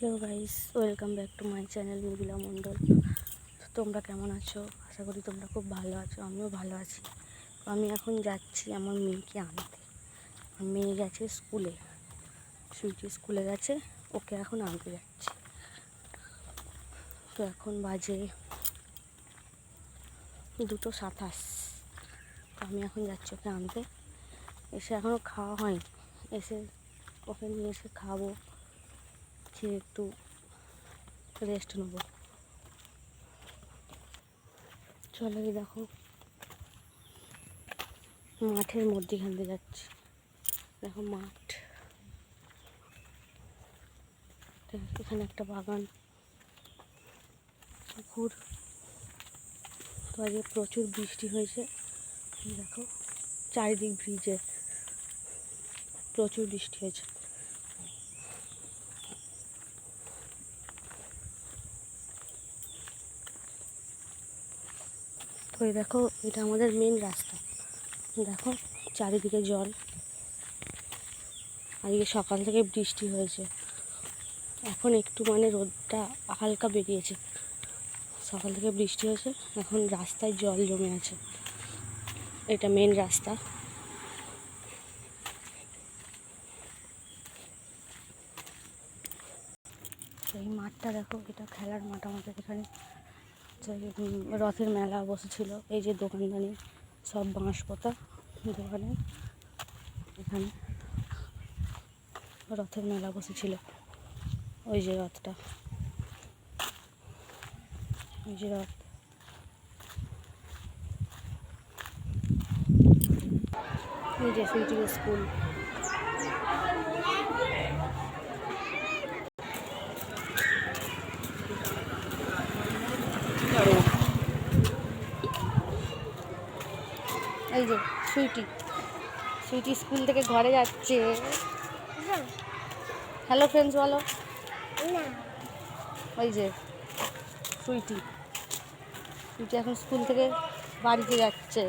Hello guys, welcome back to my channel Nibila Mondal. তোমরা কেমন আছো? আশা করি তোমরা খুব ভালো আছো। আমিও ভালো আছি। আমি এখন যাচ্ছি আমার মেয়েকে আনতে। আমার মেয়ে গেছে স্কুলে, সুইটি স্কুলে গেছে, ওকে এখন আনতে যাচ্ছি। তো এখন বাজে 2:27। আমি এখন যাচ্ছি ওকে আনতে। এসে এখনও খাওয়া হয়নি, এসে ওকে নিয়ে এসে খাবো, খেয়ে একটু রেস্ট নেবো। চলো, দেখো মাঠের মধ্যেখান দিয়ে যাচ্ছি। দেখো মাঠ, এখানে একটা বাগান, পুকুর। তো আজকে প্রচুর বৃষ্টি হয়েছে। দেখো চারিদিক ভিজে, প্রচুর বৃষ্টি হয়েছে। তো এই দেখো, এটা আমাদের মেন রাস্তা। দেখো চারিদিকে জল। আজকে সকাল থেকে বৃষ্টি হয়েছে, এখন একটু রোদটা হালকা বেরিয়েছে। সকাল থেকে বৃষ্টি হয়েছে, এখন রাস্তায় জল জমে আছে। এটা মেন রাস্তা। এই মাঠটা দেখো, এটা খেলার মাঠ আমাদের এখানে। রথের মেলা বসেছিল। এই যে দোকানদানি সব বাঁশ পোতা দোকানে, এখানে রথের মেলা বসেছিল। ওই যে রথটা, ওই যে রথ। এই যে সুইটি স্কুল। এই যে সুইটি স্কুল থেকে ঘরে যাচ্ছে। হ্যালো ফ্রেন্ডস বলো। ওই যে সুইটি এখন স্কুল থেকে বাড়িতে যাচ্ছে।